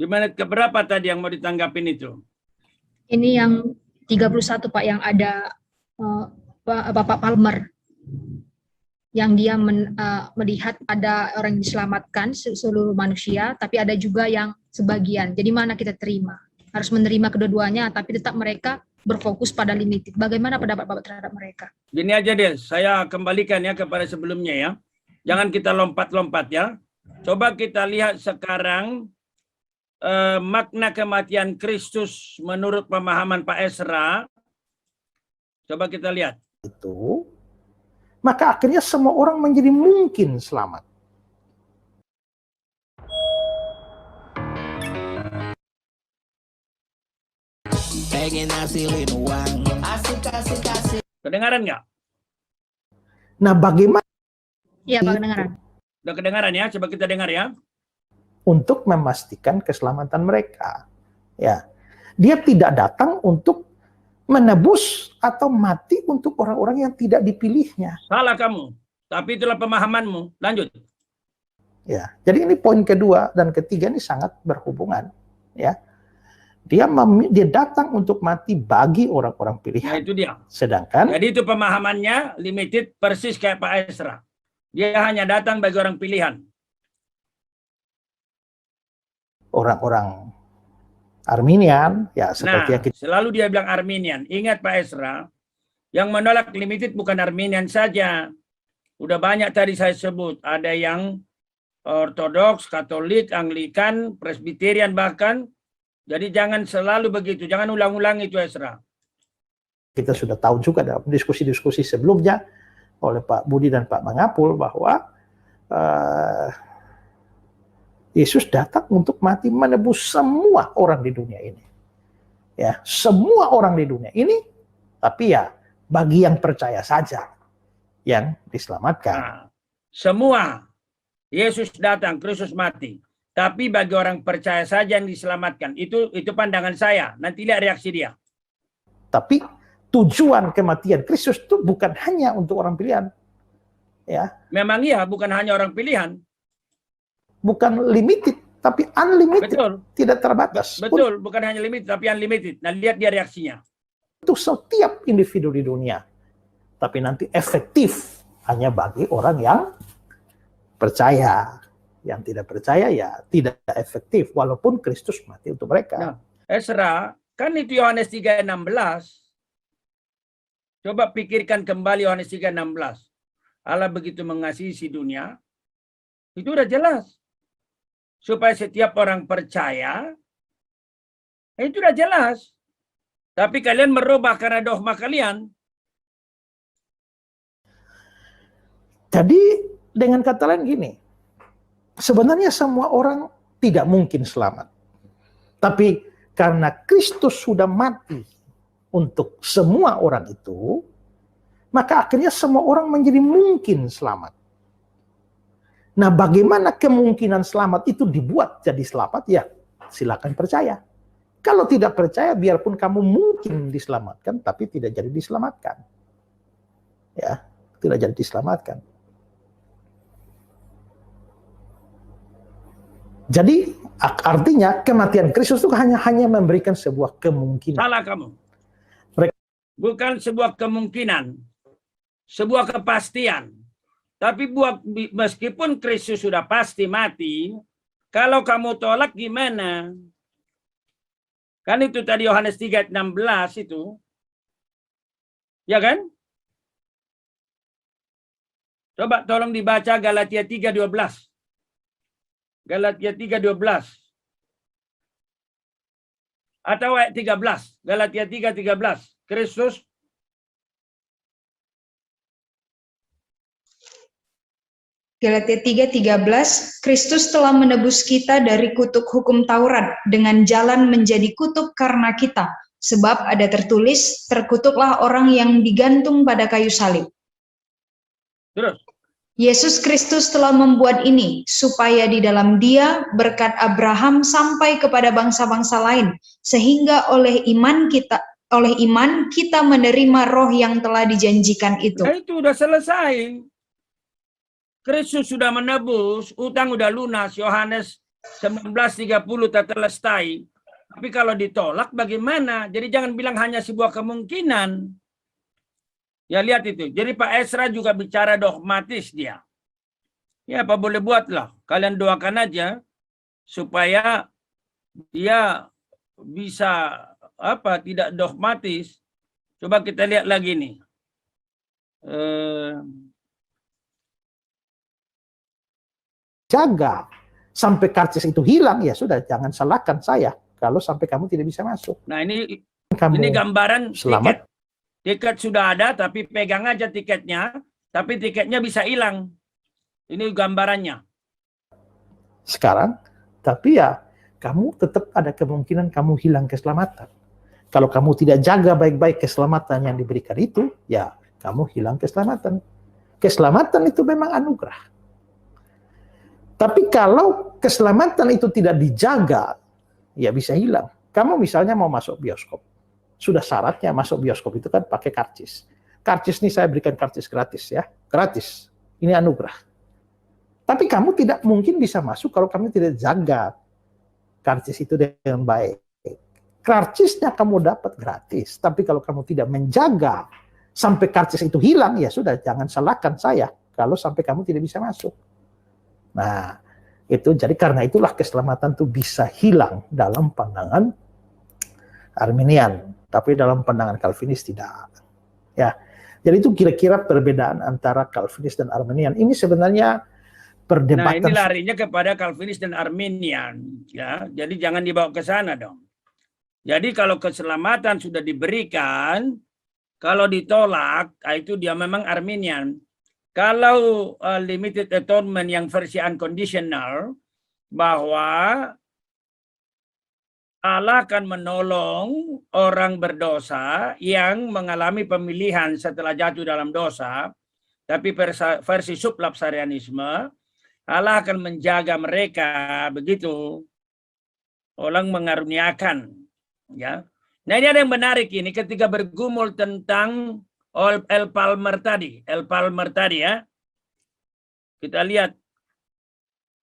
Di menit keberapa tadi yang mau ditanggapin itu? Ini yang 31 Pak, yang ada Bapak Palmer, yang dia melihat ada orang yang diselamatkan seluruh manusia, tapi ada juga yang sebagian. Jadi mana kita terima? Harus menerima kedua-duanya, tapi tetap mereka berfokus pada limited. Bagaimana pendapat Bapak terhadap mereka? Gini aja deh, saya kembalikan ya kepada sebelumnya ya. Jangan kita lompat-lompat ya. Coba kita lihat sekarang makna kematian Kristus menurut pemahaman Pak Ezra. Coba kita lihat. Itu, maka akhirnya semua orang menjadi mungkin selamat. Pengen hasilin uang, asik. Kedengaran nggak? Nah, bagaimana? Iya, Pak, kedengaran. Udah kedengaran ya? Coba kita dengar ya. Untuk memastikan keselamatan mereka. Ya, dia tidak datang untuk menebus atau mati untuk orang-orang yang tidak dipilihnya. Salah kamu, tapi itulah pemahamanmu. Lanjut. Ya, jadi ini poin kedua dan ketiga ini sangat berhubungan. Ya, dia datang untuk mati bagi orang-orang pilihan. Nah, itu dia. Sedangkan, jadi itu pemahamannya limited persis kayak Pak Ezra. Dia hanya datang bagi orang pilihan. Orang-orang Arminian, ya seperti yang kita... selalu dia bilang Arminian. Ingat Pak Ezra, yang menolak limited bukan Arminian saja. Udah banyak tadi saya sebut. Ada yang Ortodoks, Katolik, Anglikan, Presbyterian bahkan. Jadi jangan selalu begitu. Jangan ulang-ulang itu Ezra. Kita sudah tahu juga dalam diskusi-diskusi sebelumnya oleh Pak Budi dan Pak Mangapul bahwa Yesus datang untuk mati menebus semua orang di dunia ini. Ya, semua orang di dunia ini, tapi ya bagi yang percaya saja yang diselamatkan. Nah, semua Yesus datang, Kristus mati. Tapi bagi orang percaya saja yang diselamatkan. Itu pandangan saya. Nanti lihat reaksi dia. Tapi tujuan kematian Kristus itu bukan hanya untuk orang pilihan. Ya. Memang iya, bukan hanya orang pilihan. Bukan limited, tapi unlimited. Betul. Tidak terbatas. Betul, bukan hanya limited, tapi unlimited. Nah, lihat dia reaksinya. Untuk setiap individu di dunia. Tapi nanti efektif hanya bagi orang yang percaya. Yang tidak percaya ya tidak efektif. Walaupun Kristus mati untuk mereka. Nah, Ezra, kan itu Yohanes 3:16. Coba pikirkan kembali Yohanes 3:16. Allah begitu mengasihi si dunia. Itu udah jelas. Supaya setiap orang percaya, itu udah jelas. Tapi kalian merubah karena dogma kalian. Jadi dengan kata lain gini, sebenarnya semua orang tidak mungkin selamat. Tapi karena Kristus sudah mati untuk semua orang itu, maka akhirnya semua orang menjadi mungkin selamat. Nah, bagaimana kemungkinan selamat itu dibuat jadi selamat? Ya, silakan percaya. Kalau tidak percaya, biarpun kamu mungkin diselamatkan, tapi tidak jadi diselamatkan. Ya, tidak jadi diselamatkan. Jadi, artinya kematian Kristus itu hanya memberikan sebuah kemungkinan. Salah kamu. Bukan sebuah kemungkinan. Sebuah kepastian. Tapi meskipun Kristus sudah pasti mati, kalau kamu tolak gimana? Kan itu tadi Yohanes 3:16 itu. Ya kan? Coba tolong dibaca Galatia 3:12. Galatia 3:12. Atau ayat 13. Galatia 3:13. Kristus Galatia 3:13, Kristus telah menebus kita dari kutuk hukum Taurat dengan jalan menjadi kutuk karena kita. Sebab ada tertulis, terkutuklah orang yang digantung pada kayu salib. terus. Yesus Kristus telah membuat ini, supaya di dalam Dia berkat Abraham sampai kepada bangsa-bangsa lain, sehingga oleh iman kita menerima roh yang telah dijanjikan itu. Nah, itu udah selesai. Kristus sudah menebus, utang udah lunas. Yohanes 1930 tetelestai. Tapi kalau ditolak bagaimana? Jadi jangan bilang hanya sebuah kemungkinan. Ya lihat itu. Jadi Pak Esra juga bicara dogmatis dia. Ya apa boleh buatlah. Kalian doakan aja supaya dia bisa tidak dogmatis. Coba kita lihat lagi nih. Jaga sampai karcis itu hilang, ya sudah, jangan salahkan saya kalau sampai kamu tidak bisa masuk. Nah ini Kamu gambaran selamat. Tiket sudah ada, tapi pegang aja tiketnya, tapi tiketnya bisa hilang. Ini gambarannya. Sekarang, tapi ya kamu tetap ada kemungkinan kamu hilang keselamatan. Kalau kamu tidak jaga baik-baik keselamatan yang diberikan itu, ya kamu hilang keselamatan. Keselamatan itu memang anugerah. Tapi kalau keselamatan itu tidak dijaga, ya bisa hilang. Kamu misalnya mau masuk bioskop. Sudah syaratnya masuk bioskop itu kan pakai karcis. Karcis ini saya berikan karcis gratis ya. Gratis. Ini anugerah. Tapi kamu tidak mungkin bisa masuk kalau kamu tidak jaga karcis itu dengan baik. Karcisnya kamu dapat gratis. Tapi kalau kamu tidak menjaga sampai karcis itu hilang, ya sudah, jangan salahkan saya kalau sampai kamu tidak bisa masuk. Nah, itu jadi karena itulah keselamatan itu bisa hilang dalam pandangan Arminian, tapi dalam pandangan Calvinis tidak. Ya, jadi itu kira-kira perbedaan antara Calvinis dan Arminian. Ini sebenarnya perdebatan. Nah, ini larinya kepada Calvinis dan Arminian, ya. Jadi jangan dibawa ke sana dong. Jadi kalau keselamatan sudah diberikan, kalau ditolak, itu dia memang Arminian. Kalau limited atonement yang versi unconditional, bahwa Allah akan menolong orang berdosa yang mengalami pemilihan setelah jatuh dalam dosa, tapi versi sublapsarianisme, Allah akan menjaga mereka, begitu. Orang mengaruniakan, ya. Nah ini ada yang menarik ini ketika bergumul tentang El Palmer tadi ya. Kita lihat.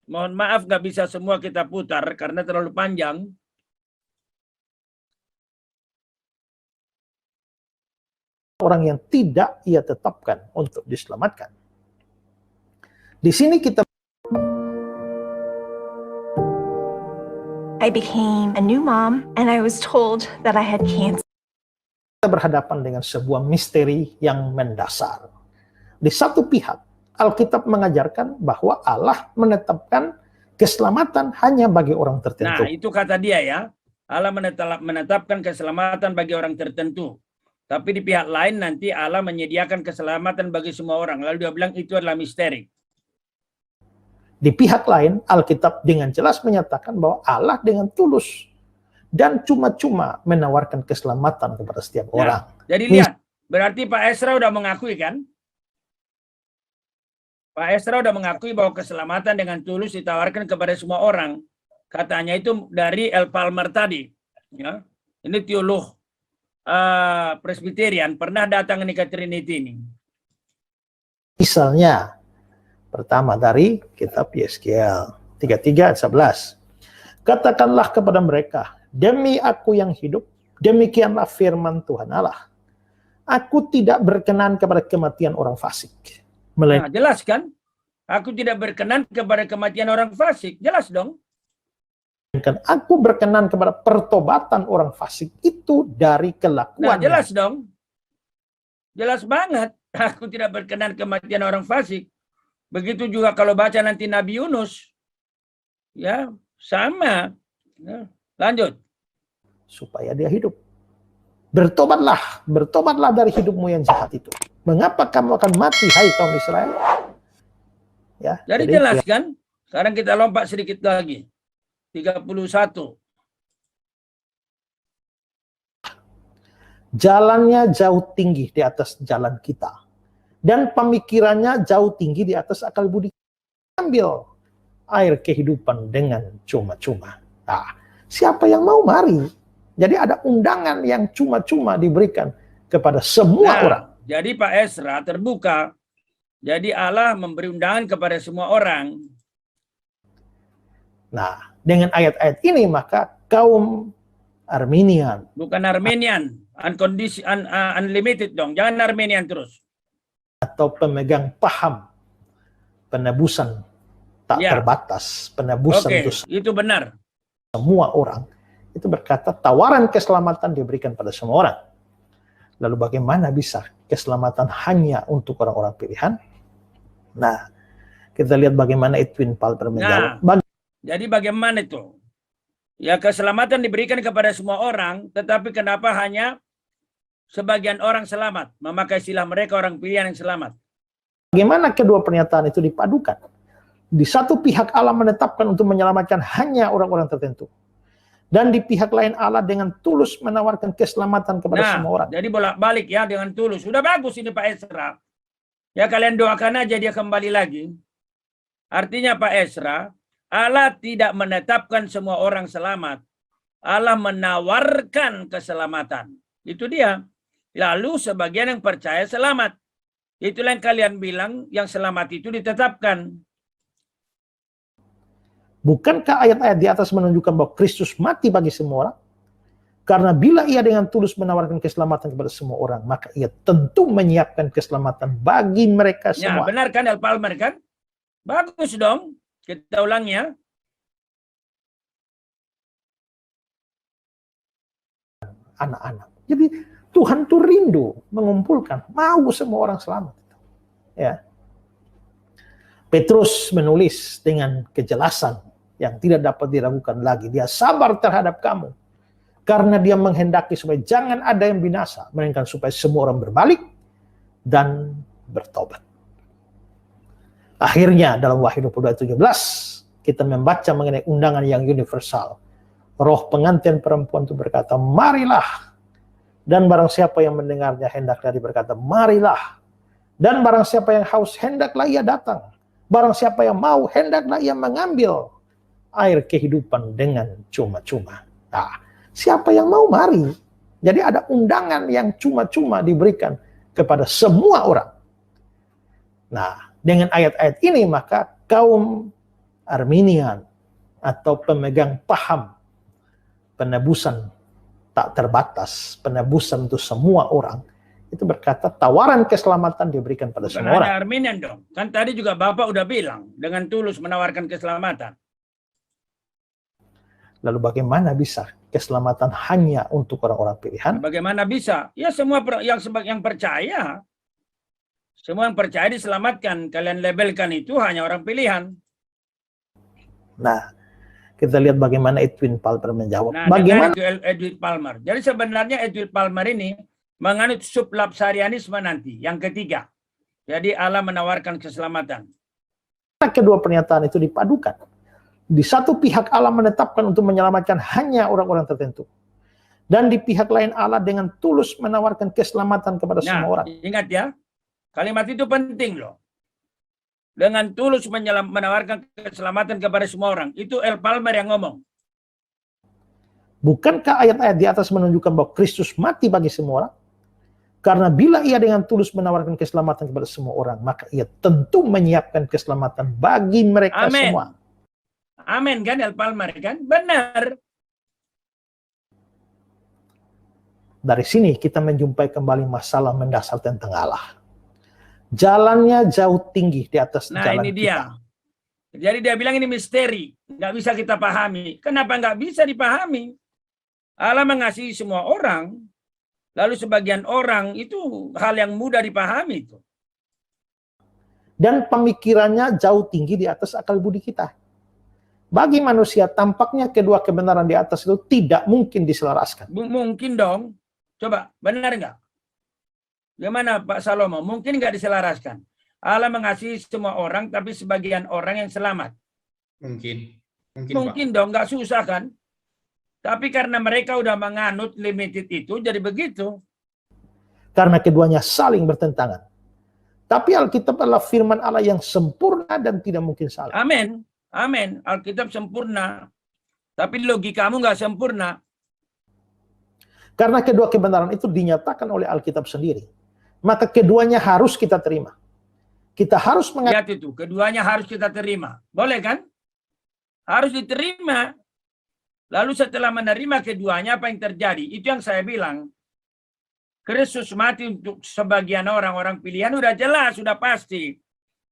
Mohon maaf nggak bisa semua kita putar karena terlalu panjang. Orang yang tidak ia tetapkan untuk diselamatkan. Di sini kita I became a new mom and I was told that I had cancer. berhadapan dengan sebuah misteri yang mendasar. Di satu pihak, Alkitab mengajarkan bahwa Allah menetapkan keselamatan hanya bagi orang tertentu. Nah, itu kata dia ya. Allah menetapkan keselamatan bagi orang tertentu. Tapi di pihak lain nanti Allah menyediakan keselamatan bagi semua orang. Lalu dia bilang itu adalah misteri. Di pihak lain, Alkitab dengan jelas menyatakan bahwa Allah dengan tulus dan cuma-cuma menawarkan keselamatan kepada setiap orang. Jadi lihat, berarti Pak Esra udah mengakui kan? Pak Esra udah mengakui bahwa keselamatan dengan tulus ditawarkan kepada semua orang. Katanya itu dari El Palmer tadi. Ya. Ini teolog Presbyterian, pernah datang ini ke Trinity ini. Misalnya, pertama dari kitab Yeskiel 33 ayat 11. Katakanlah kepada mereka, demi aku yang hidup, demikianlah firman Tuhan Allah. Aku tidak berkenan kepada kematian orang fasik. Nah, jelas kan? Aku tidak berkenan kepada kematian orang fasik. Jelas dong. Aku berkenan kepada pertobatan orang fasik itu dari kelakuannya. Nah, jelas dong. Jelas banget. Aku tidak berkenan kematian orang fasik. Begitu juga kalau baca nanti Nabi Yunus. Ya, sama. Ya, lanjut. Supaya dia hidup. Bertobatlah dari hidupmu yang jahat itu. Mengapa kamu akan mati, hai kaum Israel? Ya, jadi jelas kan? Sekarang kita lompat sedikit lagi. 31. Jalannya jauh tinggi di atas jalan kita. Dan pemikirannya jauh tinggi di atas akal budi. Ambil air kehidupan dengan cuma-cuma. Nah, siapa yang mau, mari. Jadi ada undangan yang cuma-cuma diberikan kepada semua orang. Jadi Pak Esra terbuka. Jadi Allah memberi undangan kepada semua orang. Nah, dengan ayat-ayat ini maka kaum Arminian Bukan Armenian, unlimited dong. Jangan Armenian terus. atau pemegang paham penebusan tak Ya. terbatas, penebusan Oke, untuk itu benar. semua orang, itu berkata tawaran keselamatan diberikan pada semua orang. Lalu bagaimana bisa keselamatan hanya untuk orang-orang pilihan? Nah, kita lihat bagaimana Edwin Palmer menjawab. Jadi bagaimana itu? Ya, keselamatan diberikan kepada semua orang, tetapi kenapa hanya sebagian orang selamat? Memakai istilah mereka orang pilihan yang selamat. Bagaimana kedua pernyataan itu dipadukan? Di satu pihak Allah menetapkan untuk menyelamatkan hanya orang-orang tertentu. Dan di pihak lain Allah dengan tulus menawarkan keselamatan kepada semua orang. Jadi bolak-balik ya dengan tulus. Sudah bagus ini Pak Ezra. Ya kalian doakan aja dia kembali lagi. Artinya Pak Ezra, Allah tidak menetapkan semua orang selamat. Allah menawarkan keselamatan. Itu dia. Lalu sebagian yang percaya selamat. Itulah yang kalian bilang yang selamat itu ditetapkan. Bukankah ayat-ayat di atas menunjukkan bahwa Kristus mati bagi semua orang? Karena bila ia dengan tulus menawarkan keselamatan kepada semua orang, maka ia tentu menyiapkan keselamatan bagi mereka Ya, semua. benar kan El Palmer kan? Bagus dong. Kita ulangnya. Anak-anak. Jadi Tuhan tuh rindu mengumpulkan, mau semua orang selamat. Ya. Petrus menulis dengan kejelasan yang tidak dapat diragukan lagi. Dia sabar terhadap kamu karena dia menghendaki supaya jangan ada yang binasa, melainkan supaya semua orang berbalik dan bertobat. Akhirnya dalam Wahyu 22:17 kita membaca mengenai undangan yang universal. Roh pengantin perempuan itu berkata, marilah. Dan barang siapa yang mendengarnya hendaklah dia berkata, marilah. Dan barang siapa yang haus hendaklah ia datang. Barang siapa yang mau hendaklah ia mengambil air kehidupan dengan cuma-cuma. Nah, siapa yang mau mari. Jadi ada undangan yang cuma-cuma diberikan kepada semua orang. Nah, dengan ayat-ayat ini maka kaum Arminian atau pemegang paham penebusan tak terbatas, penebusan untuk semua orang, itu berkata tawaran keselamatan diberikan pada Bukan semua orang. hanya Arminian dong. Kan tadi juga Bapak udah bilang dengan tulus menawarkan keselamatan. Lalu bagaimana bisa keselamatan hanya untuk orang-orang pilihan? Bagaimana bisa? Ya semua yang percaya. Semua yang percaya diselamatkan. Kalian labelkan itu hanya orang pilihan. Nah, kita lihat bagaimana Edwin Palmer menjawab. Nah, Bagaimana itu Edwin Palmer. Jadi sebenarnya Edwin Palmer ini menganut sublapsarianisme nanti, yang ketiga. Jadi Allah menawarkan keselamatan. kedua pernyataan itu dipadukan? Di satu pihak Allah menetapkan untuk menyelamatkan hanya orang-orang tertentu. Dan di pihak lain Allah dengan tulus menawarkan keselamatan kepada semua orang. Ingat ya, kalimat itu penting loh. Dengan tulus menawarkan keselamatan kepada semua orang. Itu El Palmer yang ngomong. Bukankah ayat-ayat di atas menunjukkan bahwa Kristus mati bagi semua orang? Karena bila ia dengan tulus menawarkan keselamatan kepada semua orang, maka ia tentu menyiapkan keselamatan bagi mereka Amin. semua. Amin kan El Palmer kan? Benar. Dari sini kita menjumpai kembali masalah mendasar tentang Allah. Jalannya jauh tinggi di atas Nah jalan ini kita. dia. Jadi dia bilang ini misteri. Nggak bisa kita pahami. Kenapa nggak bisa dipahami? Allah mengasihi semua orang. Lalu sebagian orang itu hal yang mudah dipahami itu. Dan pemikirannya jauh tinggi di atas akal budi kita. Bagi manusia tampaknya kedua kebenaran di atas itu tidak mungkin diselaraskan. Mungkin dong. Coba, benar nggak? Gimana Pak Salomo? Mungkin nggak diselaraskan. Allah mengasihi semua orang, tapi sebagian orang yang selamat. Mungkin. Mungkin Pak. dong, nggak susah kan? Tapi karena mereka udah menganut limited itu, jadi begitu. Karena keduanya saling bertentangan. Tapi Alkitab adalah firman Allah yang sempurna dan tidak mungkin salah. Amin. Amin. Alkitab sempurna. Tapi logikamu nggak sempurna. Karena kedua kebenaran itu dinyatakan oleh Alkitab sendiri. Maka keduanya harus kita terima. Kita harus Lihat itu, keduanya harus kita terima. Boleh kan? harus diterima. Lalu setelah menerima keduanya, apa yang terjadi? Itu yang saya bilang. Kristus mati untuk sebagian orang pilihan udah jelas, sudah pasti.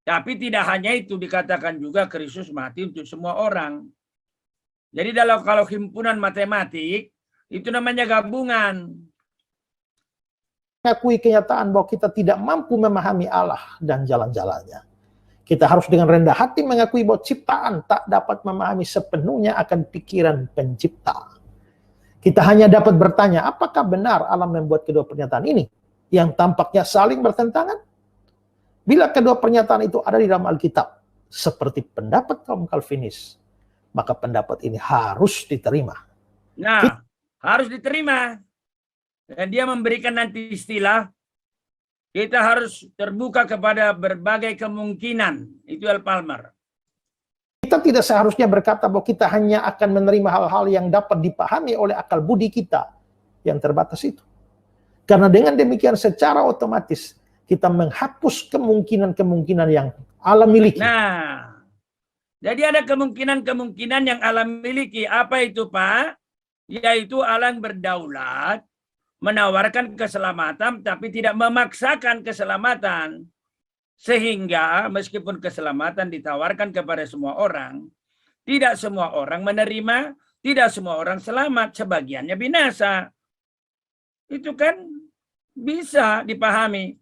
Tapi tidak hanya itu, dikatakan juga Kristus mati untuk semua orang. Jadi kalau himpunan matematik, itu namanya gabungan. Mengakui kenyataan bahwa kita tidak mampu memahami Allah dan jalan-jalannya. Kita harus dengan rendah hati mengakui bahwa ciptaan tak dapat memahami sepenuhnya akan pikiran pencipta. Kita hanya dapat bertanya, apakah benar Allah membuat kedua pernyataan ini yang tampaknya saling bertentangan? Bila kedua pernyataan itu ada di dalam Alkitab, seperti pendapat kaum Calvinis, maka pendapat ini harus diterima. Nah, harus diterima. Dan dia memberikan nanti istilah, kita harus terbuka kepada berbagai kemungkinan. Itu L. Palmer. Kita tidak seharusnya berkata bahwa kita hanya akan menerima hal-hal yang dapat dipahami oleh akal budi kita yang terbatas itu. Karena dengan demikian secara otomatis kita menghapus kemungkinan-kemungkinan yang Allah miliki. Nah, jadi ada kemungkinan-kemungkinan yang Allah miliki. Apa itu, Pak? Yaitu Allah yang berdaulat, menawarkan keselamatan, tapi tidak memaksakan keselamatan. Sehingga meskipun keselamatan ditawarkan kepada semua orang, tidak semua orang menerima, tidak semua orang selamat, sebagiannya binasa. Itu kan bisa dipahami.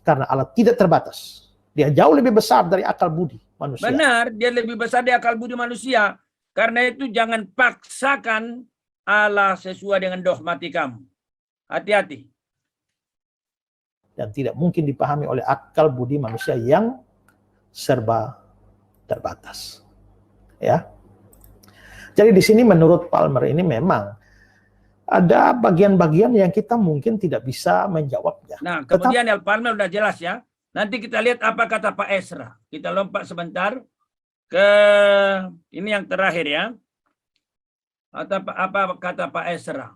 Karena Allah tidak terbatas. Dia jauh lebih besar dari akal budi manusia. Benar, dia lebih besar dari akal budi manusia. Karena itu jangan paksakan Allah sesuai dengan dogmatikamu. Hati-hati. Dan tidak mungkin dipahami oleh akal budi manusia yang serba terbatas. Ya. Jadi di sini menurut Palmer ini memang ada bagian-bagian yang kita mungkin tidak bisa menjawabnya. Nah, kemudian L. Palmer udah jelas ya. Nanti kita lihat apa kata Pak Ezra. Kita lompat sebentar ke ini yang terakhir ya. Atau apa kata Pak Ezra?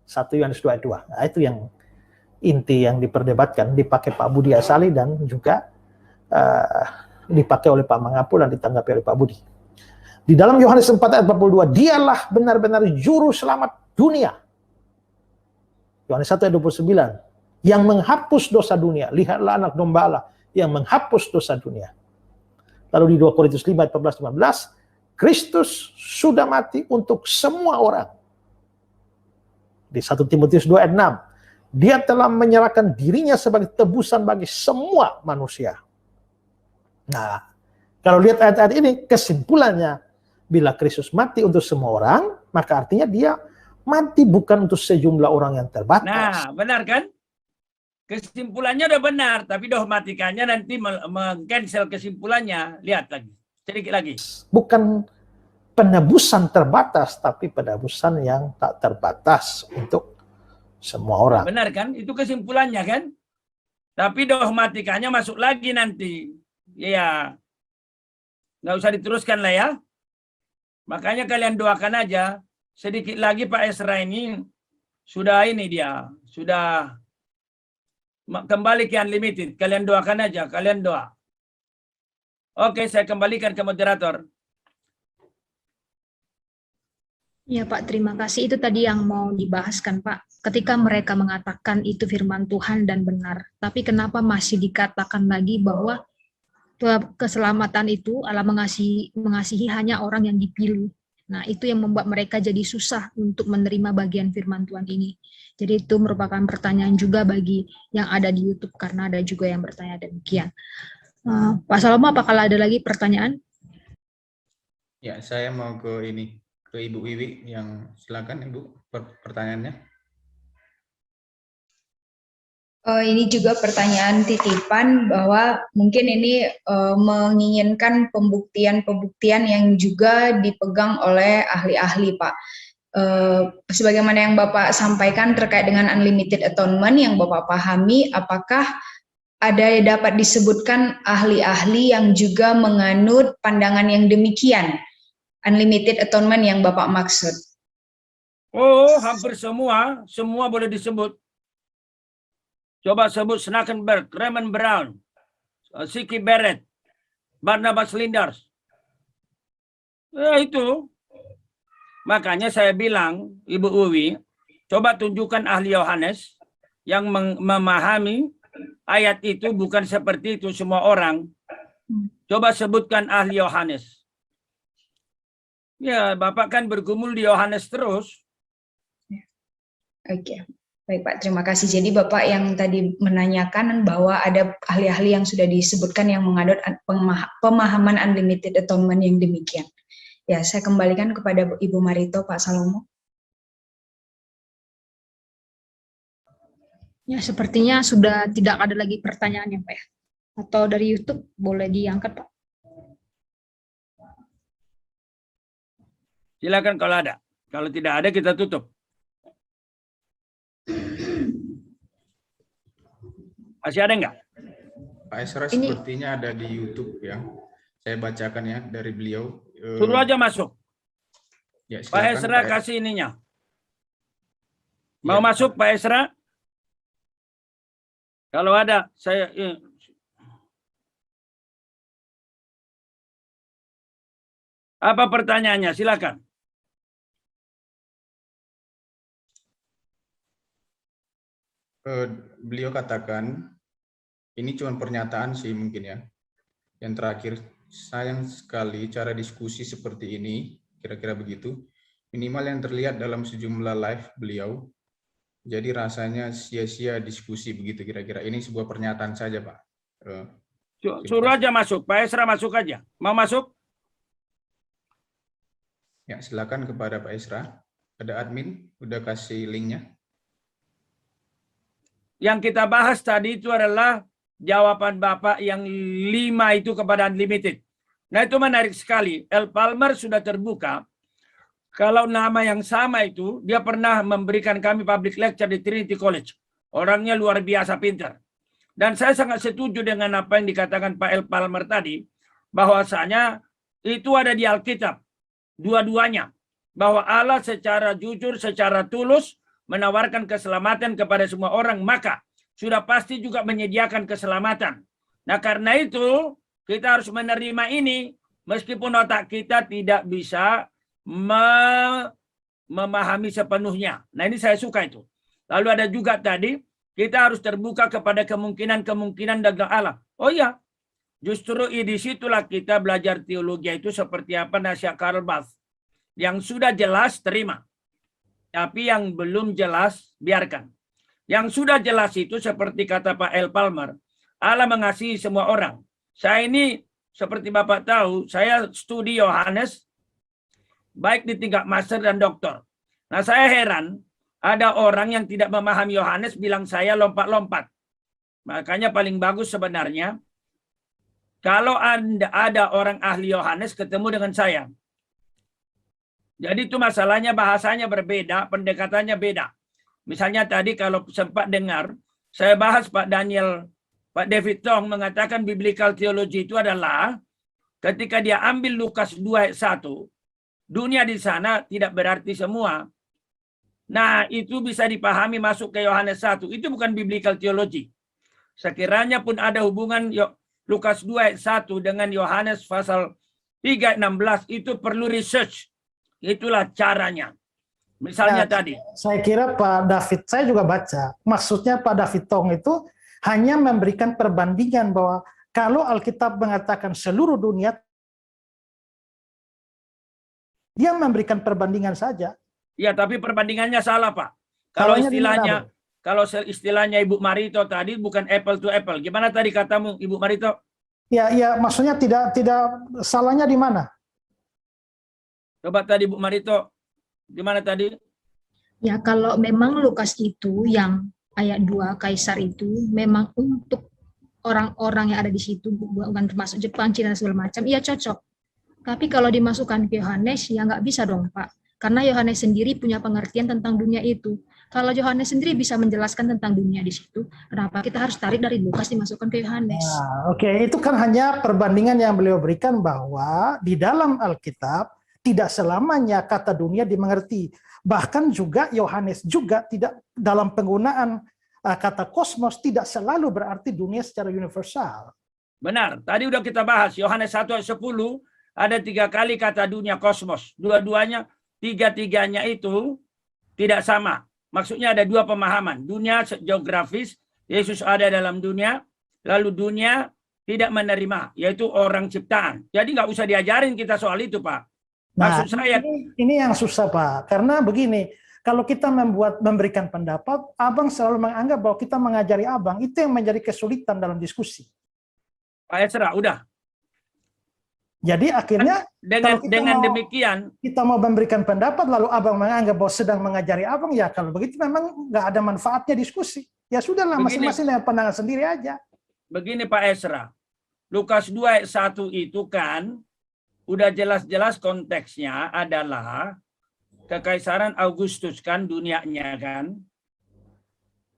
Satu Yohanes 2 ayat 2. Nah, itu yang inti yang diperdebatkan, dipakai Pak Budi Asali dan juga dipakai oleh Pak Mangapul dan ditanggapi oleh Pak Budi. Di dalam Yohanes 4 ayat 42, dialah benar-benar juru selamat dunia. Yohanes 1 ayat 29, yang menghapus dosa dunia. Lihatlah anak domba Allah yang menghapus dosa dunia. Lalu di 2 Korintus 5 ayat 14-15, Kristus sudah mati untuk semua orang. Di 1 Timotius 2 ayat 6, dia telah menyerahkan dirinya sebagai tebusan bagi semua manusia. Nah, kalau lihat ayat-ayat ini, kesimpulannya, bila Kristus mati untuk semua orang, maka artinya dia mati bukan untuk sejumlah orang yang terbatas. Nah, benar kan? Kesimpulannya udah benar, tapi dogmatikanya nanti meng-cancel kesimpulannya. Lihat lagi, sedikit lagi. Bukan penebusan terbatas, tapi penebusan yang tak terbatas untuk semua orang. Benar kan? Itu kesimpulannya kan? Tapi dogmatikanya masuk lagi nanti. Ya, nggak usah diteruskan lah ya. Makanya kalian doakan aja. Sedikit lagi Pak Ezra ini sudah sudah kembali ke unlimited. Kalian doakan aja, kalian doa. Oke, saya kembalikan ke moderator. Ya Pak, terima kasih. Itu tadi yang mau dibahaskan Pak. Ketika mereka mengatakan itu firman Tuhan dan benar, tapi kenapa masih dikatakan lagi bahwa keselamatan itu Allah mengasihi hanya orang yang dipilih. Nah, itu yang membuat mereka jadi susah untuk menerima bagian firman Tuhan ini. Jadi itu merupakan pertanyaan juga bagi yang ada di YouTube, karena ada juga yang bertanya demikian. Pak Salomo, apakah ada lagi pertanyaan? Ya, saya mau ke Ibu Wiwi, yang silakan Ibu pertanyaannya. Ini juga pertanyaan titipan bahwa mungkin ini menginginkan pembuktian-pembuktian yang juga dipegang oleh ahli-ahli, Pak. Sebagaimana yang Bapak sampaikan terkait dengan unlimited atonement yang Bapak pahami, apakah ada dapat disebutkan ahli-ahli yang juga menganut pandangan yang demikian, unlimited atonement yang Bapak maksud? Oh, hampir semua boleh disebut. Coba sebut Schnakenberg, Raymond Brown, Siki Beret, Barnabas Lindars. Ya itu. Makanya saya bilang, Ibu Uwi, coba tunjukkan ahli Yohanes yang memahami ayat itu bukan seperti itu semua orang. Coba sebutkan ahli Yohanes. Ya, Bapak kan bergumul di Yohanes terus. Oke, baik Pak, terima kasih. Jadi Bapak yang tadi menanyakan bahwa ada ahli-ahli yang sudah disebutkan yang mengadot pemahaman unlimited atonement yang demikian. Ya, saya kembalikan kepada Ibu Marito, Pak Salomo. Ya, sepertinya sudah tidak ada lagi pertanyaan ya, Pak ya. Atau dari YouTube boleh diangkat, Pak. Silakan kalau ada. Kalau tidak ada kita tutup. Masih ada enggak? Pak Esra sepertinya ada di YouTube ya. Saya bacakan ya dari beliau. Suruh aja masuk. Ya, Pak silakan, Esra kasih ininya. Mau masuk Pak Esra? Kalau ada, saya... Apa pertanyaannya? Silakan. Beliau katakan, ini cuma pernyataan sih mungkin ya. Yang terakhir, sayang sekali cara diskusi seperti ini, kira-kira begitu. Minimal yang terlihat dalam sejumlah live beliau. Jadi rasanya sia-sia diskusi begitu kira-kira. Ini sebuah pernyataan saja, Pak. Suruh aja masuk. Pak Esra masuk aja. Mau masuk? Ya, silakan kepada Pak Esra. Ada admin, udah kasih linknya. Yang kita bahas tadi itu adalah jawaban Bapak yang 5 itu kepada Unlimited. Nah itu menarik sekali. El Palmer sudah terbuka. Kalau nama yang sama itu, dia pernah memberikan kami public lecture di Trinity College. Orangnya luar biasa pintar. Dan saya sangat setuju dengan apa yang dikatakan Pak El Palmer tadi, bahwasanya itu ada di Alkitab. Dua-duanya. Bahwa Allah secara jujur, secara tulus, menawarkan keselamatan kepada semua orang, maka sudah pasti juga menyediakan keselamatan. Nah karena itu, kita harus menerima ini, meskipun otak kita tidak bisa memahami sepenuhnya. Nah ini saya suka itu. Lalu ada juga tadi, kita harus terbuka kepada kemungkinan-kemungkinan dari Allah. Oh iya, justru di situlah kita belajar teologi itu seperti apa nasihat Karl Barth. Yang sudah jelas, terima. Tapi yang belum jelas, biarkan. Yang sudah jelas itu seperti kata Pak El Palmer, Allah mengasihi semua orang. Saya ini, seperti Bapak tahu, saya studi Yohanes, baik di tingkat master dan doktor. Nah saya heran, ada orang yang tidak memahami Yohanes bilang saya lompat-lompat. Makanya paling bagus sebenarnya, kalau ada orang ahli Yohanes ketemu dengan saya. Jadi itu masalahnya bahasanya berbeda, pendekatannya beda. Misalnya tadi kalau sempat dengar, saya bahas Pak David Tong mengatakan biblical theology itu adalah ketika dia ambil Lukas 2 ayat 1, dunia di sana tidak berarti semua. Nah, itu bisa dipahami masuk ke Yohanes 1. Itu bukan biblical theology. Sekiranya pun ada hubungan Lukas 2 ayat 1 dengan Yohanes pasal 3 ayat 16, itu perlu research. Itulah caranya. Misalnya tadi. Saya kira Pak David, saya juga baca. Maksudnya Pak David Tong itu hanya memberikan perbandingan bahwa kalau Alkitab mengatakan seluruh dunia, dia memberikan perbandingan saja. Ya, tapi perbandingannya salah, Pak. Kalau istilahnya Ibu Marito tadi bukan apple to apple. Gimana tadi katamu, Ibu Marito? Ya, maksudnya tidak salahnya di mana? Coba tadi Bu Marito, gimana tadi? Ya, kalau memang Lukas itu yang ayat 2 Kaisar itu memang untuk orang-orang yang ada di situ, bukan termasuk Jepang, Cina, segala macam, iya cocok. Tapi kalau dimasukkan ke Yohanes, ya nggak bisa dong Pak. Karena Yohanes sendiri punya pengertian tentang dunia itu. Kalau Yohanes sendiri bisa menjelaskan tentang dunia di situ, kenapa kita harus tarik dari Lukas dimasukkan ke Yohanes? Nah, Oke, itu kan hanya perbandingan yang beliau berikan bahwa di dalam Alkitab, tidak selamanya kata dunia dimengerti. Bahkan juga Yohanes juga tidak dalam penggunaan kata kosmos tidak selalu berarti dunia secara universal. Benar. Tadi udah kita bahas. Yohanes 1 ayat 10 ada 3 kali kata dunia kosmos. Dua-duanya, tiga-tiganya itu tidak sama. Maksudnya ada 2 pemahaman. Dunia geografis, Yesus ada dalam dunia. Lalu dunia tidak menerima, yaitu orang ciptaan. Jadi nggak usah diajarin kita soal itu, Pak. Maksud saya ini yang susah, Pak. Karena begini, kalau kita memberikan pendapat, Abang selalu menganggap bahwa kita mengajari Abang. Itu yang menjadi kesulitan dalam diskusi. Pak Esra, udah. Jadi akhirnya dengan demikian kita mau memberikan pendapat, lalu Abang menganggap bahwa sedang mengajari Abang, ya kalau begitu memang nggak ada manfaatnya diskusi. Ya sudahlah, masing-masing dengan pandangan sendiri aja. Begini Pak Esra, Lukas 2 ayat 1 itu kan udah jelas-jelas konteksnya adalah Kekaisaran Augustus kan dunianya kan.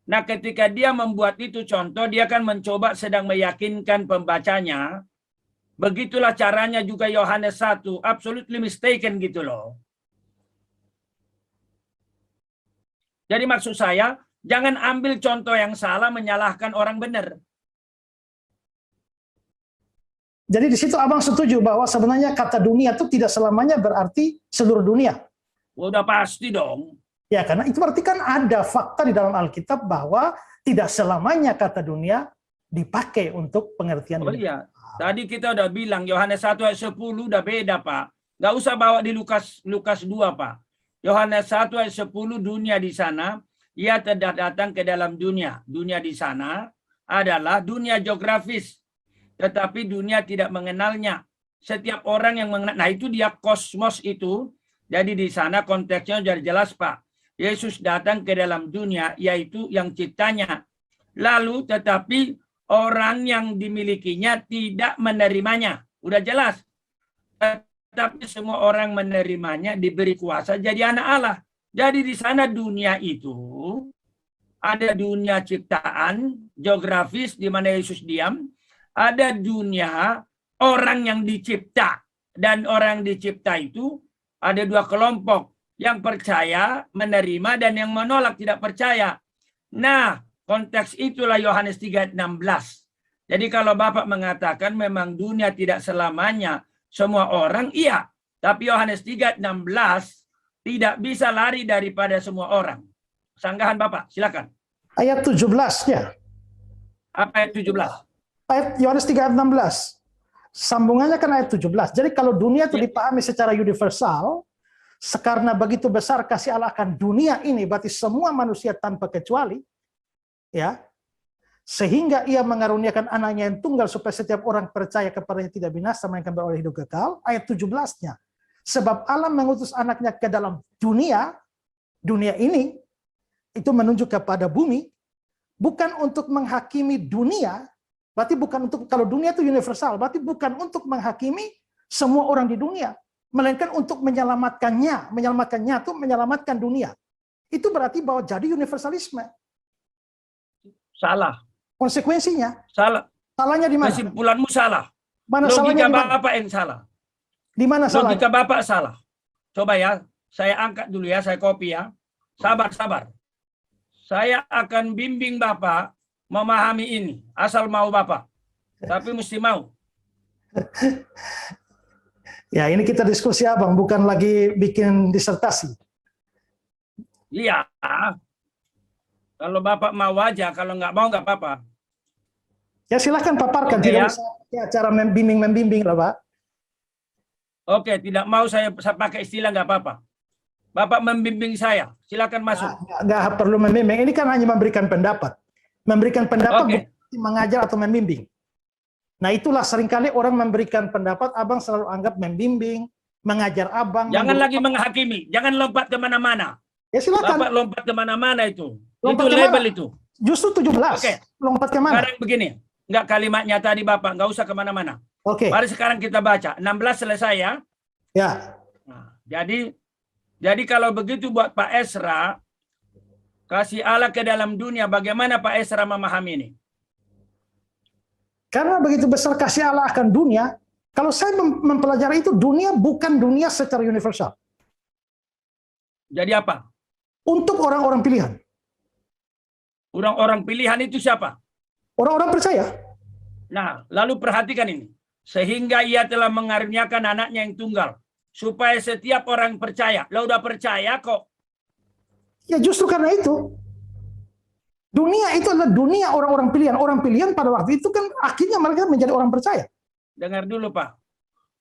Nah ketika dia membuat itu contoh, dia kan mencoba sedang meyakinkan pembacanya. Begitulah caranya juga Yohanes 1, absolutely mistaken gitu loh. Jadi maksud saya, jangan ambil contoh yang salah menyalahkan orang benar. Jadi di situ Abang setuju bahwa sebenarnya kata dunia itu tidak selamanya berarti seluruh dunia. Udah pasti dong. Ya, karena itu berarti kan ada fakta di dalam Alkitab bahwa tidak selamanya kata dunia dipakai untuk pengertian. Oh iya, tadi kita udah bilang Yohanes 1 ayat 10 udah beda, Pak. Nggak usah bawa di Lukas 2, Pak. Yohanes 1 ayat 10 dunia di sana, ia tidak datang ke dalam dunia. Dunia di sana adalah dunia geografis. Tetapi dunia tidak mengenalnya. Setiap orang yang mengenal, nah itu dia kosmos itu. Jadi di sana konteksnya sudah jelas, Pak. Yesus datang ke dalam dunia, yaitu yang ciptanya. Lalu tetapi orang yang dimilikinya tidak menerimanya. Udah jelas. Tetapi semua orang menerimanya, diberi kuasa jadi anak Allah. Jadi di sana dunia itu ada dunia ciptaan, geografis di mana Yesus diam. Ada dunia orang yang dicipta. Dan orang yang dicipta itu ada 2 kelompok. Yang percaya, menerima, dan yang menolak, tidak percaya. Nah, konteks itulah Yohanes 3 ayat 16. Jadi kalau Bapak mengatakan memang dunia tidak selamanya semua orang, iya. Tapi Yohanes 3 ayat 16 tidak bisa lari daripada semua orang. Sanggahan Bapak, silakan. Ayat 17-nya. Apa ayat 17? Ayat Yohanes 3 ayat 16. Sambungannya kan ayat 17. Jadi kalau dunia itu dipahami secara universal, karena begitu besar kasih Allah akan dunia ini, berarti semua manusia tanpa kecuali, ya, sehingga ia mengaruniakan anaknya yang tunggal supaya setiap orang percaya kepadanya tidak binasa melainkan beroleh hidup kekal. Ayat 17-nya. Sebab Allah mengutus anaknya ke dalam dunia ini, itu menunjuk kepada bumi, bukan untuk menghakimi dunia. Berarti bukan untuk, kalau dunia itu universal, berarti bukan untuk menghakimi semua orang di dunia, melainkan untuk menyelamatkannya. Menyelamatkannya itu menyelamatkan dunia. Itu berarti bahwa jadi universalisme. Salah. Konsekuensinya. Salah. Salahnya di mana? Kesimpulanmu salah. Mana Logika salahnya di mana? Bapak yang salah. Di mana salahnya? Logika Bapak salah. Coba ya, saya angkat dulu ya, saya copy ya. Sabar. Saya akan bimbing Bapak memahami ini, asal mau Bapak. Tapi mesti mau. Ya, ini kita diskusi Abang, bukan lagi bikin disertasi. Iya. Kalau Bapak mau aja, kalau nggak mau nggak apa-apa. Ya silahkan paparkan, Oke, tidak ya. usah cara membimbing lah Pak. Oke, tidak mau saya pakai istilah nggak apa-apa. Bapak membimbing saya, silakan masuk. Nggak perlu membimbing, ini kan hanya memberikan pendapat. Memberikan pendapat Oke. bukan mengajar atau membimbing. Nah itulah seringkali orang memberikan pendapat, Abang selalu anggap membimbing, mengajar Abang. Jangan lagi menghakimi, jangan lompat kemana-mana. Ya silakan. Bapak lompat kemana-mana itu. Lompat itu kemana? label itu. Justru 17. Oke. Lompat kemana? Sekarang begini, nggak kalimatnya tadi Bapak, nggak usah kemana-mana. Oke. Mari sekarang kita baca. 16 selesai ya. Ya. Nah, jadi kalau begitu buat Pak Esra, kasih Allah ke dalam dunia, bagaimana Pak Esra memahami ini? Karena begitu besar kasih Allah akan dunia, kalau saya mempelajari itu, dunia bukan dunia secara universal. Jadi apa? Untuk orang-orang pilihan. Orang-orang pilihan itu siapa? Orang-orang percaya. Nah, lalu perhatikan ini. Sehingga ia telah mengaruniakan anaknya yang tunggal. Supaya setiap orang percaya. Lah udah percaya kok. Ya justru karena itu. Dunia itu adalah dunia orang-orang pilihan. Orang pilihan pada waktu itu kan akhirnya mereka menjadi orang percaya. Dengar dulu Pak.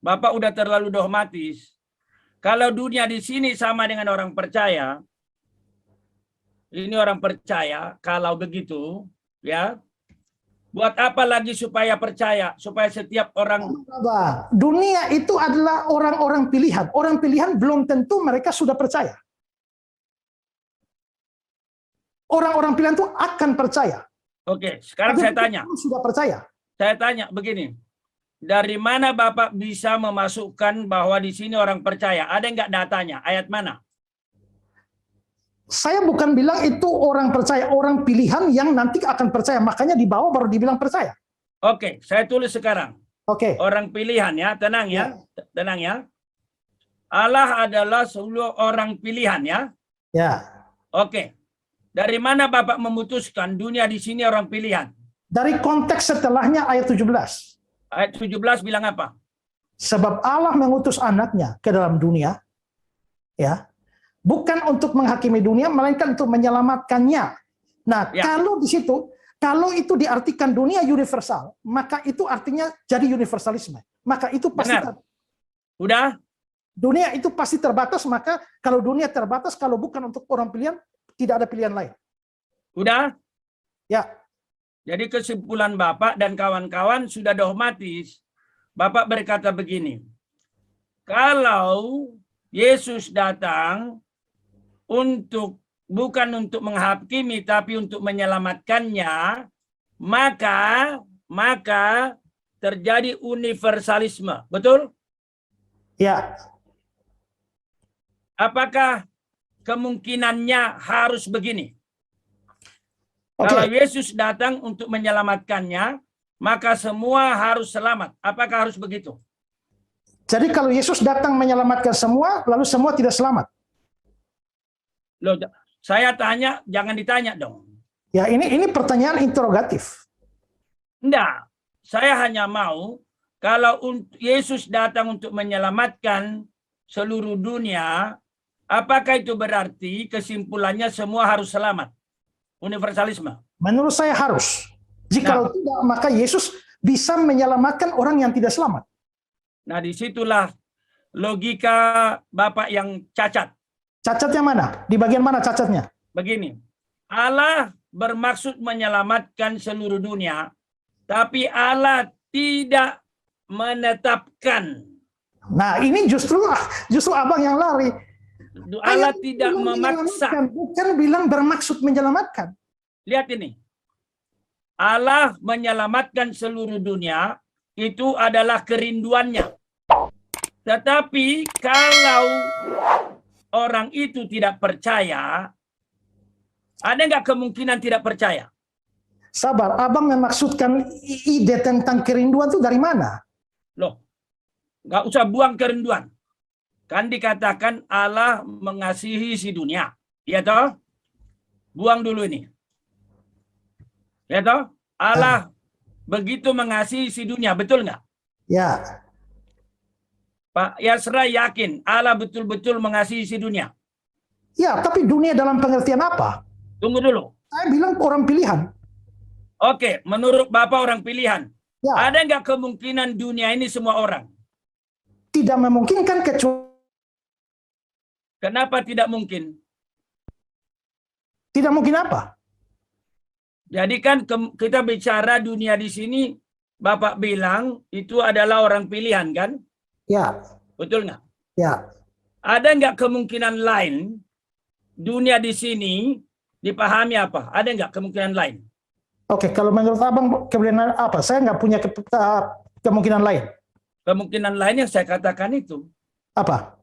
Bapak udah terlalu dogmatis. Kalau dunia di sini sama dengan orang percaya. Ini orang percaya. Kalau begitu. Ya. Buat apa lagi supaya percaya? Supaya setiap orang... Dunia itu adalah orang-orang pilihan. Orang pilihan belum tentu mereka sudah percaya. Orang-orang pilihan itu akan percaya. Oke, sekarang saya tanya. Sudah percaya. Saya tanya begini. Dari mana Bapak bisa memasukkan bahwa di sini orang percaya? Ada nggak datanya? Ayat mana? Saya bukan bilang itu orang percaya, orang pilihan yang nanti akan percaya. Makanya di bawah baru dibilang percaya. Oke, saya tulis sekarang. Oke. Orang pilihan ya, tenang ya. Tenang ya. Allah adalah seluruh orang pilihan ya. Ya. Oke. Dari mana Bapak memutuskan dunia di sini orang pilihan? Dari konteks setelahnya ayat 17. Ayat 17 bilang apa? Sebab Allah mengutus anaknya ke dalam dunia, ya, bukan untuk menghakimi dunia, melainkan untuk menyelamatkannya. Nah, Ya. kalau di situ, kalau itu diartikan dunia universal, maka itu artinya jadi universalisme. Maka itu pasti Benar. Udah? dunia itu pasti terbatas, maka kalau dunia terbatas, kalau bukan untuk orang pilihan, tidak ada pilihan lain. Udah? Ya, Jadi kesimpulan Bapak dan kawan-kawan sudah dogmatis. Bapak berkata begini. Kalau Yesus datang bukan untuk menghakimi tapi untuk menyelamatkannya, maka terjadi universalisme. Betul? ya, Apakah kemungkinannya harus begini? oke. Kalau Yesus datang untuk menyelamatkannya, maka semua harus selamat. Apakah harus begitu? Jadi kalau Yesus datang menyelamatkan semua, lalu semua tidak selamat. Loh, saya tanya, jangan ditanya dong. Ya, ini pertanyaan interrogatif. Enggak, saya hanya mau kalau Yesus datang untuk menyelamatkan seluruh dunia, apakah itu berarti kesimpulannya semua harus selamat? Universalisme. Menurut saya harus. Jikalau tidak, maka Yesus bisa menyelamatkan orang yang tidak selamat. Nah, disitulah logika Bapak yang cacat. Cacatnya mana? Di bagian mana cacatnya? Begini, Allah bermaksud menyelamatkan seluruh dunia, tapi Allah tidak menetapkan. Nah, ini justru abang yang lari. Allah Ayat tidak bilang memaksa. menyelamatkan, bukan bilang bermaksud menyelamatkan. Lihat ini. Allah menyelamatkan seluruh dunia, itu adalah kerinduannya. Tetapi kalau orang itu tidak percaya, ada nggak kemungkinan tidak percaya? Sabar, abang memaksudkan ide tentang kerinduan itu dari mana? Loh, nggak usah buang kerinduan. Kan dikatakan Allah mengasihi si dunia. Ya toh? Buang dulu ini. Ya toh? Allah begitu mengasihi si dunia, betul nggak? Ya, Pak Yasra yakin Allah betul-betul mengasihi si dunia. ya, tapi dunia dalam pengertian apa? Tunggu dulu. Saya bilang orang pilihan. Oke, menurut Bapak orang pilihan. Ya, Ada nggak kemungkinan dunia ini semua orang? tidak memungkinkan kecuali Kenapa tidak mungkin? tidak mungkin apa? Jadi kan kita bicara dunia di sini, Bapak bilang itu adalah orang pilihan kan? Ya, Betul nggak? ya. Ada nggak kemungkinan lain dunia di sini dipahami apa? Ada nggak kemungkinan lain? Oke, kalau menurut abang kemungkinan apa? Saya nggak punya kemungkinan lain. Kemungkinan lain yang saya katakan itu, Apa?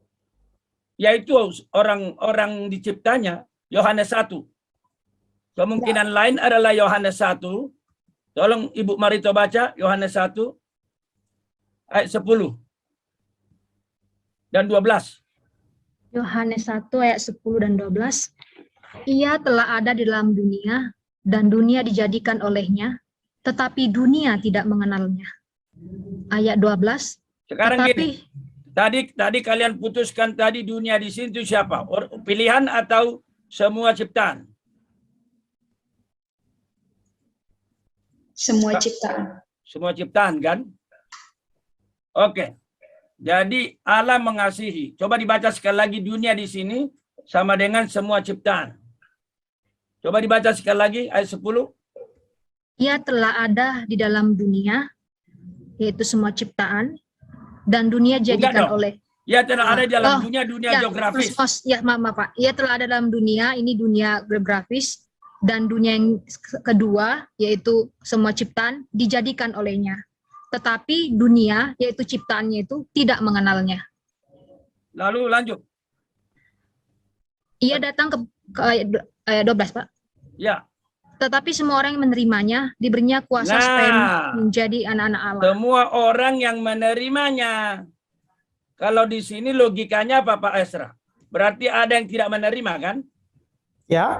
yaitu orang diciptanya, Yohanes 1. Kemungkinan lain adalah Yohanes 1. Tolong Ibu Marito baca Yohanes 1 ayat 10 dan 12. Yohanes 1 ayat 10 dan 12. Ia telah ada di dalam dunia, dan dunia dijadikan olehnya, tetapi dunia tidak mengenalnya. Ayat 12. Sekarang Tetapi gini, tadi kalian putuskan tadi dunia di sini itu siapa? Pilihan atau semua ciptaan? Semua ciptaan. Semua ciptaan kan? Oke. Jadi Allah mengasihi. Coba dibaca sekali lagi, dunia di sini sama dengan semua ciptaan. Coba dibaca sekali lagi ayat 10. ia telah ada di dalam dunia, yaitu semua ciptaan, dan dunia jadikan dong. oleh. Ya telah ada di dalam Oh, dunia ya, geografis. maaf Pak. Ia telah ada dalam dunia, ini dunia geografis, dan dunia yang kedua, yaitu semua ciptaan, dijadikan olehnya. Tetapi dunia, yaitu ciptaannya itu, tidak mengenalnya. Lalu lanjut. Ia datang ke ayat 12, Pak. Ya. Tetapi semua orang yang menerimanya, diberinya kuasa supaya menjadi anak-anak Allah. Semua orang yang menerimanya. Kalau di sini logikanya apa Pak Esra? Berarti ada yang tidak menerima kan? Ya,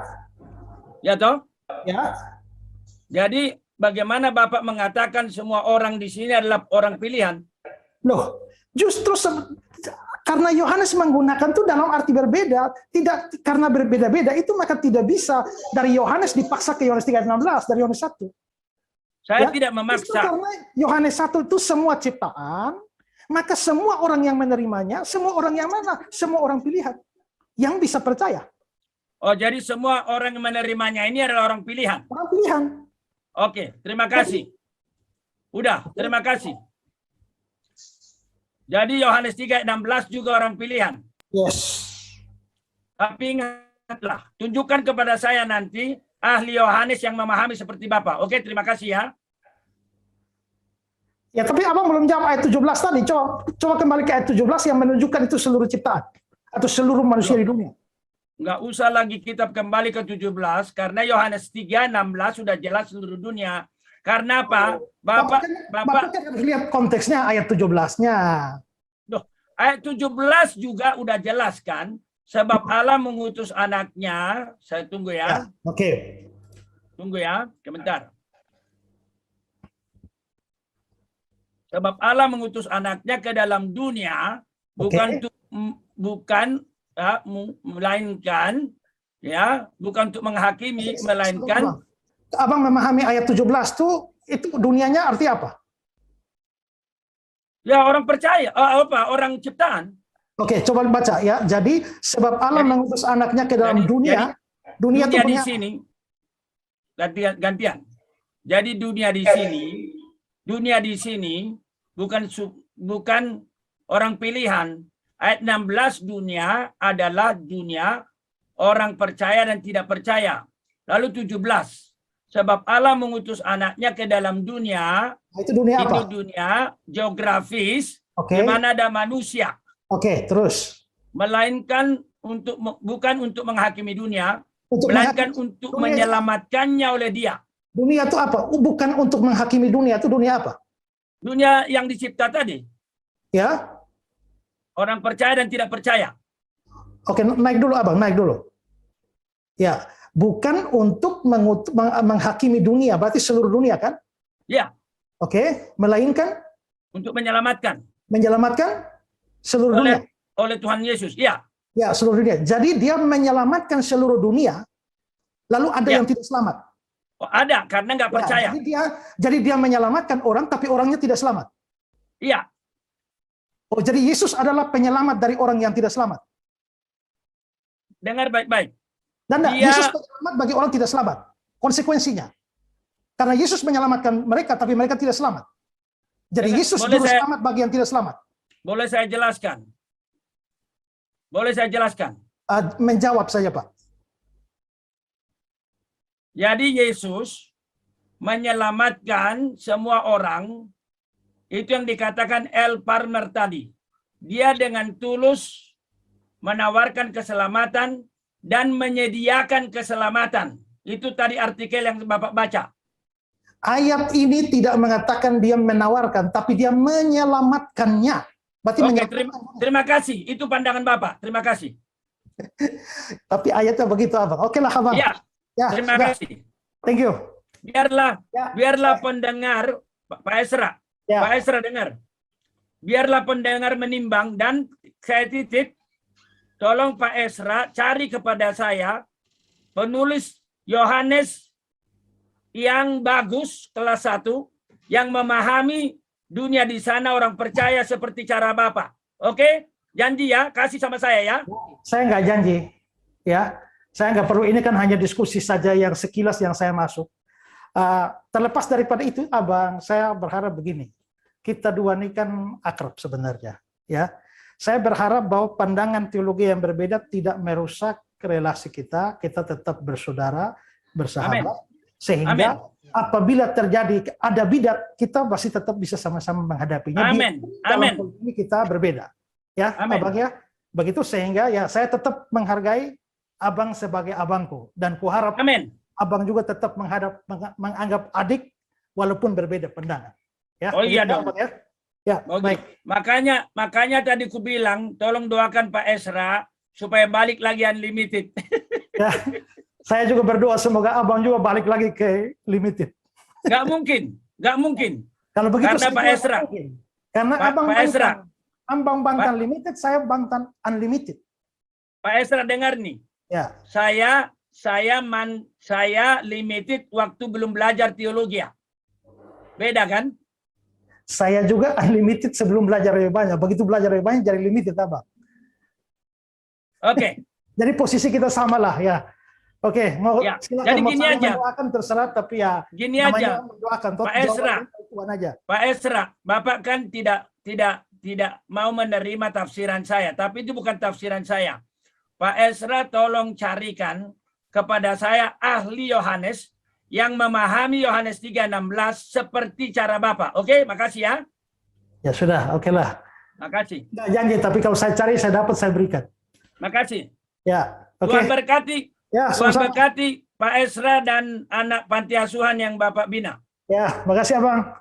Ya toh? ya. Jadi bagaimana Bapak mengatakan semua orang di sini adalah orang pilihan? Loh, justru karena Yohanes menggunakan itu dalam arti berbeda, tidak karena berbeda-beda itu maka tidak bisa dari Yohanes dipaksa ke Yohanes 3:16 dari Yohanes 1. Saya Ya, tidak Justru memaksa. karena Yohanes 1 itu semua ciptaan, maka semua orang yang menerimanya, semua orang yang mana? Semua orang pilihan yang bisa percaya. Oh, jadi semua orang yang menerimanya ini adalah orang pilihan. Orang pilihan. Oke, terima kasih. Udah, terima kasih. Jadi Yohanes 3:16 juga orang pilihan. Yes. Tapi ingatlah, tunjukkan kepada saya nanti ahli Yohanes yang memahami seperti Bapak. Oke, terima kasih ya. Ya, tapi abang belum jawab ayat 17 tadi. Coba kembali ke ayat 17 yang menunjukkan itu seluruh ciptaan atau seluruh manusia di dunia. Nggak usah lagi kita kembali ke 17, karena Yohanes 3:16 sudah jelas seluruh dunia. Karena apa? Bapak Bapak kan harus lihat konteksnya ayat 17-nya. ayat 17 juga udah jelas kan? Sebab Allah mengutus anaknya. Saya tunggu ya. Oke. Tunggu ya, sebentar. Sebab Allah mengutus anaknya ke dalam dunia melainkan ya, bukan untuk menghakimi, melainkan Abang memahami ayat 17 itu dunianya arti apa? ya orang percaya, orang ciptaan. Oke, coba baca ya. Jadi sebab Allah mengutus anaknya ke dalam dunia Dunia itu di sini gantian. Jadi dunia di sini bukan orang pilihan. Ayat 16 dunia adalah dunia orang percaya dan tidak percaya. Lalu 17. Sebab Allah mengutus anaknya ke dalam dunia. Itu dunia apa? Itu dunia geografis, Oke. di mana ada manusia. Oke, terus. Melainkan bukan untuk menghakimi dunia, Untuk melainkan menghakimi untuk dunia. menyelamatkannya oleh Dia. Dunia itu apa? Bukan untuk menghakimi dunia, itu dunia apa? Dunia yang dicipta tadi, Ya. orang percaya dan tidak percaya. Oke, naik dulu Abang, naik dulu. Ya, bukan untuk menghakimi dunia, berarti seluruh dunia kan? Ya, Oke, melainkan untuk menyelamatkan menyelamatkan seluruh dunia. oleh Tuhan Yesus. Ya, Ya, seluruh dunia. Jadi dia menyelamatkan seluruh dunia, lalu ada Ya. yang tidak selamat. oh, ada karena nggak Ya, percaya. jadi dia menyelamatkan orang, tapi orangnya tidak selamat. Iya, Oh, jadi Yesus adalah penyelamat dari orang yang tidak selamat. dengar baik-baik. Dan Dia- Yesus penyelamat bagi orang tidak selamat. Konsekuensinya. Karena Yesus menyelamatkan mereka, tapi mereka tidak selamat. Jadi Yesus Boleh juru saya- selamat bagi yang tidak selamat. Boleh saya jelaskan? Boleh saya jelaskan? Menjawab saja, Pak. Jadi Yesus menyelamatkan semua orang, itu yang dikatakan El Parmer tadi. Dia dengan tulus menawarkan keselamatan dan menyediakan keselamatan. Itu tadi artikel yang Bapak baca. Ayat ini tidak mengatakan dia menawarkan, tapi dia menyelamatkannya. Berarti Oke, menyelamatkan. terima kasih. Itu pandangan Bapak. Terima kasih. Tapi ayatnya begitu, Abang. Oke lah, Abang. Ya, Ya, terima sudah. kasih. Thank you. biarlah pendengar, Pak Esra, Ya. Pak Esra dengar. Biarlah pendengar menimbang dan saya titip, tolong Pak Esra cari kepada saya penulis Yohanes yang bagus kelas 1 yang memahami dunia di sana orang percaya seperti cara Bapak. Oke? Janji ya, kasih sama saya ya. Saya nggak janji, ya. Saya nggak perlu, ini kan hanya diskusi saja yang sekilas yang saya masuk. Terlepas daripada itu, Abang, saya berharap begini. Kita dua ini kan akrab sebenarnya, ya. Saya berharap bahwa pandangan teologi yang berbeda tidak merusak relasi kita. Kita tetap bersaudara, bersahabat, sehingga apabila terjadi ada bidat, kita pasti tetap bisa sama-sama menghadapinya. Amin. Dalam Amin. hal ini kita berbeda, ya, Amin. Abang ya. Begitu sehingga ya saya tetap menghargai Abang sebagai abangku dan kuharap Amin. Abang juga tetap menganggap adik walaupun berbeda pandangan. Ya, Oh iya begitu, dong. Abang, ya. Ya, Oh, baik. Makanya tadi ku bilang tolong doakan Pak Esra supaya balik lagi unlimited. Ya, saya juga berdoa semoga Abang juga balik lagi ke limited. Nggak mungkin. Kalau begitu Karena saya Pak juga Esra. mungkin. Karena Pak Esra. Abang Bangtan limited, saya Bangtan unlimited. Pak Esra dengar nih. Ya, Saya limited waktu belum belajar teologi ya. Beda kan? saya juga unlimited sebelum belajar lebih banyak. Begitu belajar lebih banyak jadi limited, Abang. Oke. Jadi posisi kita sama lah ya. Oke, mau Ya, silakan jadi mau gini saling aja. mendoakan terserah, tapi ya Gini namanya aja. mendoakan. Pak Esra. Tuhan aja. Pak Esra, Bapak kan tidak mau menerima tafsiran saya, tapi itu bukan tafsiran saya. Pak Esra tolong carikan kepada saya ahli Yohanes yang memahami Yohanes 3:16 seperti cara Bapak. Oke, makasih ya. Ya sudah, oke lah. Makasih. Nggak janji, tapi kalau saya cari, saya dapat, saya berikan. Makasih. Ya, oke. Tuhan berkati. Ya, Tuhan sama-sama. berkati Pak Esra dan anak panti asuhan yang Bapak bina. Ya, makasih Abang.